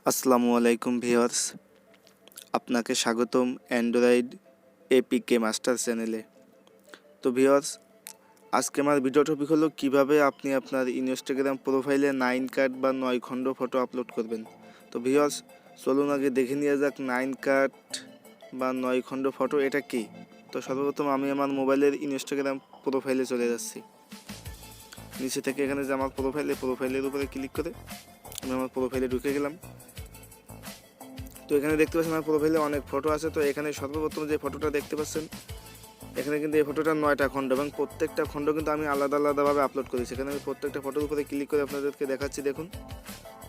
আসসালামু আলাইকুম ভিউয়ার্স, আপনাকে স্বাগতম অ্যান্ড্রয়েড এপিকে মাস্টার চ্যানেলে। তো ভিউয়ার্স, আজকে আমার ভিডিও টপিক হলো কিভাবে আপনি আপনার ইনস্টাগ্রাম প্রোফাইলে 9 কাট বা 9 খণ্ড ফটো আপলোড করবেন। তো ভিউয়ার্স, চলুন আগে দেখে নিয়ে যাক 9 কাট বা 9 খণ্ড ফটো এটা কি। তো সর্বপ্রথম আমি আমার মোবাইলের ইনস্টাগ্রাম প্রোফাইলে চলে যাচ্ছি। নিচে থেকে এখানে যে আমার প্রোফাইলের উপরে ক্লিক করে আমি আমার প্রোফাইলে ঢুকে গেলাম। তো এখানে দেখতে পাচ্ছেন আমার প্রোফাইলে অনেক ফটো আছে। তো এখানে সর্বপ্রথম যে ফটোটা দেখতে পাচ্ছেন, এখানে কিন্তু এই ফটোটা 9টা খণ্ড এবং প্রত্যেকটা খণ্ড কিন্তু আমি আলাদা আলাদাভাবে আপলোড করেছি। এখানে আমি প্রত্যেকটা ফটোর উপরে ক্লিক করে আপনাদেরকে দেখাচ্ছি। দেখুন,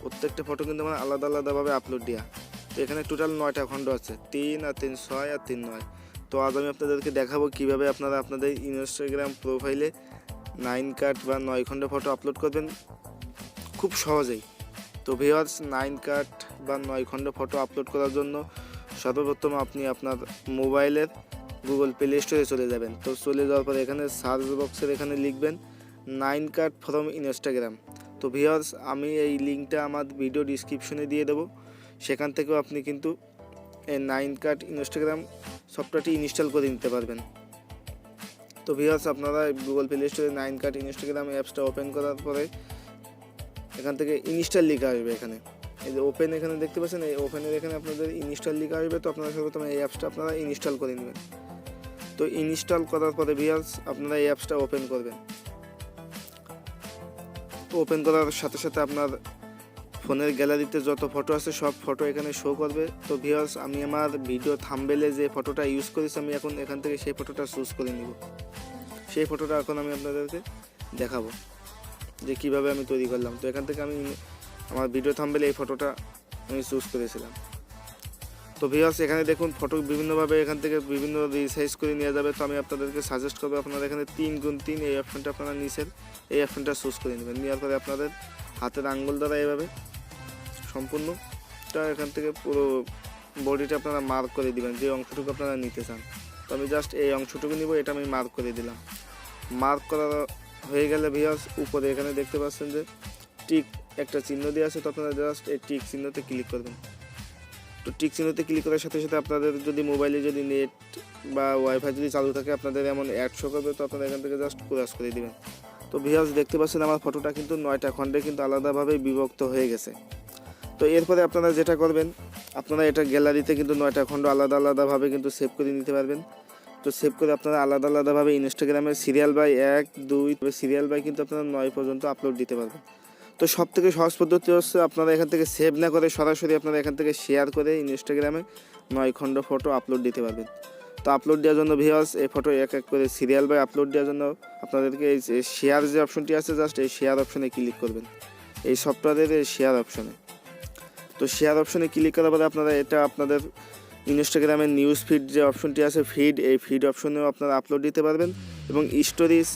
প্রত্যেকটা ফটো কিন্তু আমার আলাদা আলাদাভাবে আপলোড দেওয়া। তো এখানে টোটাল 9টা খণ্ড আছে, 3 আর 3 6 আর 3 9। তো আজ আমি আপনাদেরকে দেখাবো কীভাবে আপনারা আপনাদের ইনস্টাগ্রাম প্রোফাইলে 9 কাট বা 9 খণ্ড ফটো আপলোড করবেন খুব সহজেই। তো ভিউয়ার্স, 9 কাট বা 9 খণ্ড ফটো আপলোড করার জন্য সর্বপ্রথম আপনি আপনার মোবাইলের গুগল প্লে স্টোরে চলে যাবেন। তো চলে যাওয়ার পরে এখানে সার্চ বক্সের এখানে লিখবেন 9 কাট ফ্রম ইনস্টাগ্রাম। তো ভিউয়ার্স, আমি এই লিঙ্কটা আমার ভিডিও ডিসক্রিপশনে দিয়ে দেবো, সেখান থেকেও আপনি কিন্তু এই 9 কাট ইনস্টাগ্রাম সফটওয়্যারটি ইনস্টল করে নিতে পারবেন। তো ভিউয়ার্স, আপনারা গুগল প্লে স্টোরে 9 কাট ইনস্টাগ্রাম অ্যাপসটা ওপেন করার পরে এখান থেকে ইনস্টল লেখা আসবে। এখানে এই যে ওপেন এখানে দেখতে পাচ্ছেন, এই ওপেনের এখানে আপনাদের ইনস্টল লেখা আসবে। তো আপনারা সর্বপ্রথম এই অ্যাপসটা আপনারা ইনস্টল করে নেবেন। তো ইনস্টল করার পরে ভিউয়ার্স, আপনারা এই অ্যাপসটা ওপেন করবেন। তো ওপেন করার সাথে সাথে আপনার ফোনের গ্যালারিতে যত ফটো আছে সব ফটো এখানে শো করবে। তো ভিউয়ার্স, আমি আমার ভিডিও থাম্বনেলে যে ফটোটা ইউজ করেছি আমি এখন এখান থেকে সেই ফটোটা চুজ করে নিব। সেই ফটোটা এখন আমি আপনাদেরকে দেখাবো যে কীভাবে আমি তৈরি করলাম। তো এখান থেকে আমি আমার ভিডিও থাম্বনেলে এই ফটোটা আমি চুজ করেছিলাম। তো ভিউয়ার্স, এখানে দেখুন ফটো বিভিন্নভাবে এখান থেকে বিভিন্ন রিসাইজ করে নেওয়া যাবে। তো আমি আপনাদেরকে সাজেস্ট করবো আপনারা এখানে 3x3 এই অপশনটা আপনারা নিচের এই অপশনটা চুজ করে নেবেন। নেওয়ার পরে আপনাদের হাতের আঙ্গুল দ্বারা এভাবে সম্পূর্ণটা এখান থেকে পুরো বডিটা আপনারা মার্ক করে দিবেন যে অংশটুকু আপনারা নিতে চান। তো আমি জাস্ট এই অংশটুকু নিব, এটা আমি মার্ক করে দিলাম। মার্ক করা হয়ে গেলে ভিউয়ার্স, উপরে এখানে দেখতে পাচ্ছেন যে টিক একটা চিহ্ন দেওয়া আছে। তো আপনারা জাস্ট এই টিক চিহ্নতে ক্লিক করবেন। তো টিক চিহ্নতে ক্লিক করার সাথে সাথে আপনাদের যদি মোবাইলে যদি নেট বা ওয়াইফাই যদি চালু থাকে আপনাদের এমন অ্যাড শো করবে। তো আপনারা এখান থেকে জাস্ট ক্রস করে দিবেন। তো ভিউয়ার্স, দেখতে পাচ্ছেন আমার ফটোটা কিন্তু 9টা খণ্ডে কিন্তু আলাদাভাবে বিভক্ত হয়ে গেছে। তো এরপরে আপনারা যেটা করবেন, আপনারা এটা গ্যালারিতে কিন্তু 9টা খণ্ড আলাদা আলাদাভাবে কিন্তু সেভ করে নিতে পারবেন। তো সেভ করে আপনারা আলাদা আলাদাভাবে ইনস্টাগ্রামে সিরিয়াল বাই 1 2 সিরিয়াল বাই কিন্তু আপনারা 9 পর্যন্ত আপলোড দিতে পারবেন। তো সব থেকে সহজ পদ্ধতি হচ্ছে আপনারা এখান থেকে সেভ না করে সরাসরি আপনারা এখান থেকে শেয়ার করে ইনস্টাগ্রামে 9 খণ্ড ফটো আপলোড দিতে পারবেন। তো আপলোড দেওয়ার জন্য ভিউয়ার্স, এই ফটো এক এক করে সিরিয়াল বাই আপলোড দেওয়ার জন্য আপনাদেরকে এই শেয়ার যে অপশনটি আছে জাস্ট এই শেয়ার অপশনে ক্লিক করবেন, এই সফটওয়্যারের এই শেয়ার অপশনে। তো শেয়ার অপশনে ক্লিক করার পরে আপনারা এটা আপনাদের ইনস্টাগ্রামের নিউজ ফিড যে অপশনটি আছে ফিড, এই ফিড অপশনেও আপনারা আপলোড দিতে পারবেন এবং স্টোরিজ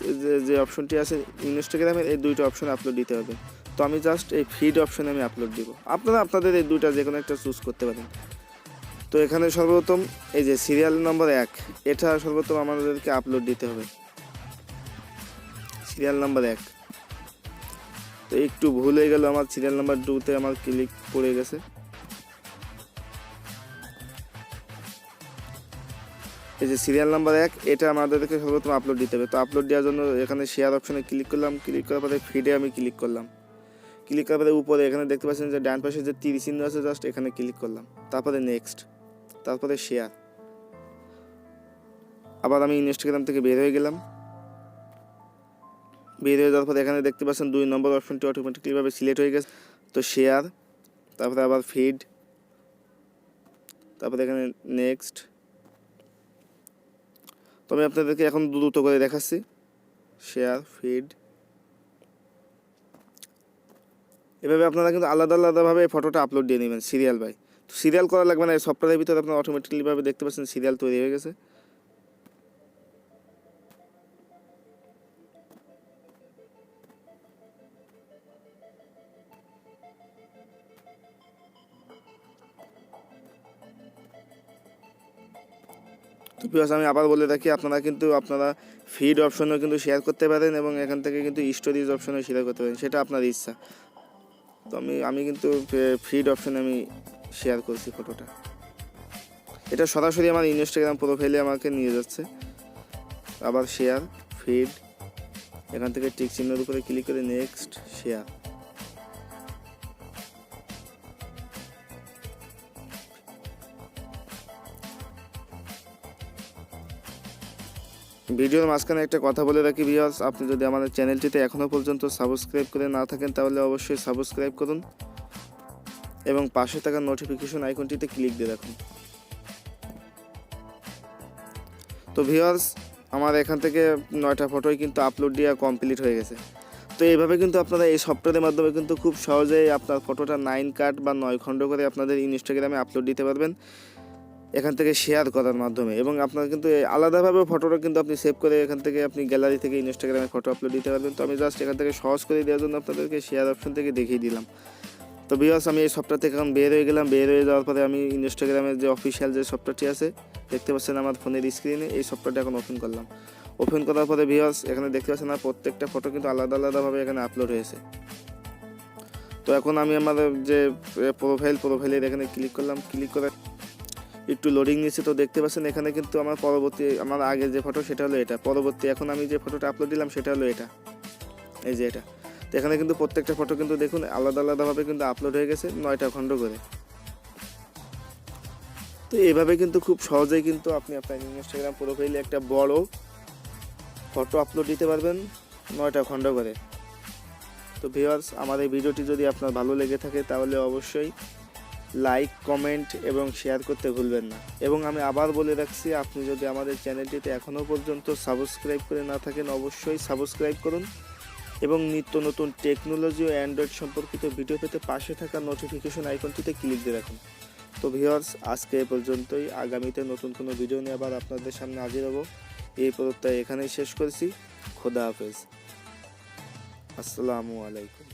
যে অপশনটি আছে ইনস্টাগ্রামের এই দুইটা অপশনে আপলোড দিতে পারবেন। তো আমি জাস্ট এই ফিড অপশনে আমি আপলোড দিব। আপনারা আপনাদের এই দুইটা যে কোনো একটা চুজ করতে পারেন। তো এখানে সর্বপ্রথম এই যে সিরিয়াল নম্বর 1, এটা সর্বপ্রথম আমাদেরকে আপলোড দিতে হবে, সিরিয়াল নাম্বার 1। তো একটু ভুল হয়ে গেল, আমার সিরিয়াল নাম্বার 2তে আমার ক্লিক পড়ে গেছে। এই যে সিরিয়াল নাম্বার 1, এটা আমাদেরকে সর্বপ্রথম আপলোড দিতে হবে। তো আপলোড দেওয়ার জন্য এখানে শেয়ার অপশনে ক্লিক করলাম। ক্লিক করার পরে ফিডে আমি ক্লিক করলাম। ক্লিক করার পরে উপরে এখানে দেখতে পাচ্ছেন যে ডান পাশে যে তীর চিহ্ন আছে জাস্ট এখানে ক্লিক করলাম। তারপরে নেক্সট, তারপরে শেয়ার। আবার আমি ইনস্টাগ্রাম থেকে বের হয়ে গেলাম। বের হয়ে যাওয়ার পরে এখানে দেখতে পাচ্ছেন 2 নম্বর অপশনটি অটোমেটিকলিভাবে সিলেক্ট হয়ে গেছে। তো শেয়ার, তারপরে আবার ফিড, তারপরে এখানে নেক্সট। তো আমি আপনাদেরকে এখন দ্রুত করে দেখাচ্ছি। শেয়ার, ফিড, এভাবে আপনারা কিন্তু আলাদা আলাদাভাবে ফটোটা আপলোড দিয়ে নেবেন সিরিয়াল বাই। তো সিরিয়াল করা লাগবে না, এই সফটওয়্যারের ভিতরে আপনারা অটোমেটিকলিভাবে দেখতে পাচ্ছেন সিরিয়াল তৈরি হয়ে গেছে। তো প্লাস আমি আবার বলে রাখি, আপনারা কিন্তু আপনারা ফিড অপশনেও কিন্তু শেয়ার করতে পারেন এবং এখান থেকে কিন্তু স্টোরিজ অপশনেও শেয়ার করতে পারেন, সেটা আপনার ইচ্ছা। তো আমি কিন্তু ফিড অপশানে আমি শেয়ার করছি ফটোটা। এটা সরাসরি আমার ইনস্টাগ্রাম প্রোফাইলে আমাকে নিয়ে যাচ্ছে। আবার শেয়ার, ফিড, এখান থেকে টিক চিহ্নের উপরে ক্লিক করে নেক্সট, শেয়ার। ভিডিওর মাঝখানে একটা কথা বলে রাখি ভিউয়ার্স, আপনি যদি আমাদের চ্যানেলটিতে এখনও পর্যন্ত সাবস্ক্রাইব করে না থাকেন তাহলে অবশ্যই সাবস্ক্রাইব করুন এবং পাশে থাকা নোটিফিকেশন আইকনটিতে ক্লিক দিয়ে রাখুন। তো ভিউয়ার্স, আমার এখান থেকে 9টা ফটোই কিন্তু আপলোড দেওয়া কমপ্লিট হয়ে গেছে। তো এইভাবে কিন্তু আপনারা এই সফটওয়্যারের মাধ্যমে কিন্তু খুব সহজেই আপনার ফটোটা 9 কাট বা 9 খণ্ড করে আপনাদের ইনস্টাগ্রামে আপলোড দিতে পারবেন এখান থেকে শেয়ার করার মাধ্যমে। এবং আপনার কিন্তু আলাদাভাবে ফটোটা কিন্তু আপনি সেভ করে এখান থেকে আপনি গ্যালারি থেকে ইনস্টাগ্রামে ফটো আপলোড দিতে পারবেন। তো আমি জাস্ট এখান থেকে সহজ করে দেওয়ার জন্য আপনাদেরকে শেয়ার অপশন থেকে দেখিয়ে দিলাম। তো ভিউয়ার্স, আমি এই সফটওয়্যার থেকে এখন বের হয়ে গেলাম। বের হয়ে যাওয়ার পরে আমি ইনস্টাগ্রামের যে অফিসিয়াল যে সফটওয়্যারটি আছে দেখতে পাচ্ছেন আমার ফোনের স্ক্রিনে, এই সফটওয়্যারটা এখন ওপেন করলাম। ওপেন করার পরে ভিউয়ার্স, এখানে দেখতে পাচ্ছেন না প্রত্যেকটা ফটো কিন্তু আলাদা আলাদাভাবে এখানে আপলোড হয়েছে। তো এখন আমি আমার যে প্রোফাইলের এখানে ক্লিক করলাম। ক্লিক করে একটু লোডিং নিচ্ছে। তো দেখতে পাচ্ছেন এখানে কিন্তু আমার আগে যে ফটো সেটা হলো এটা, পরবর্তী এখন আমি যে ফটোটা আপলোড দিলাম সেটা হলো এটা, এই যে এটা। তো এখানে কিন্তু প্রত্যেকটা ফটো কিন্তু দেখুন আলাদা আলাদাভাবে কিন্তু আপলোড হয়ে গেছে 9টা খণ্ড করে। তো এইভাবে কিন্তু খুব সহজেই কিন্তু আপনি আপনার ইনস্টাগ্রাম প্রোফাইলে একটা বড় ফটো আপলোড দিতে পারবেন 9টা খণ্ড করে। তো ভিউয়ার্স, আমার এই ভিডিওটি যদি আপনার ভালো লেগে থাকে তাহলে অবশ্যই লাইক, কমেন্ট এবং শেয়ার করতে ভুলবেন না। এবং আমি আবার বলে রাখছি, আপনি যদি আমাদের চ্যানেলটিতে এখনও পর্যন্ত সাবস্ক্রাইব করে না থাকেন অবশ্যই সাবস্ক্রাইব করুন এবং নিত্য নতুন টেকনোলজি ও অ্যান্ড্রয়েড সম্পর্কিত ভিডিও পেতে পাশে থাকা নোটিফিকেশন আইকনটিতে ক্লিক দিয়ে রাখুন। তো ভিউয়ার্স, আজকে এ পর্যন্তই। আগামীতে নতুন কোনো ভিডিও নিয়ে আবার আপনাদের সামনে হাজির হব। এই প্রত্যয় এখানেই শেষ করছি। খোদা হাফেজ, আসসালামু আলাইকুম।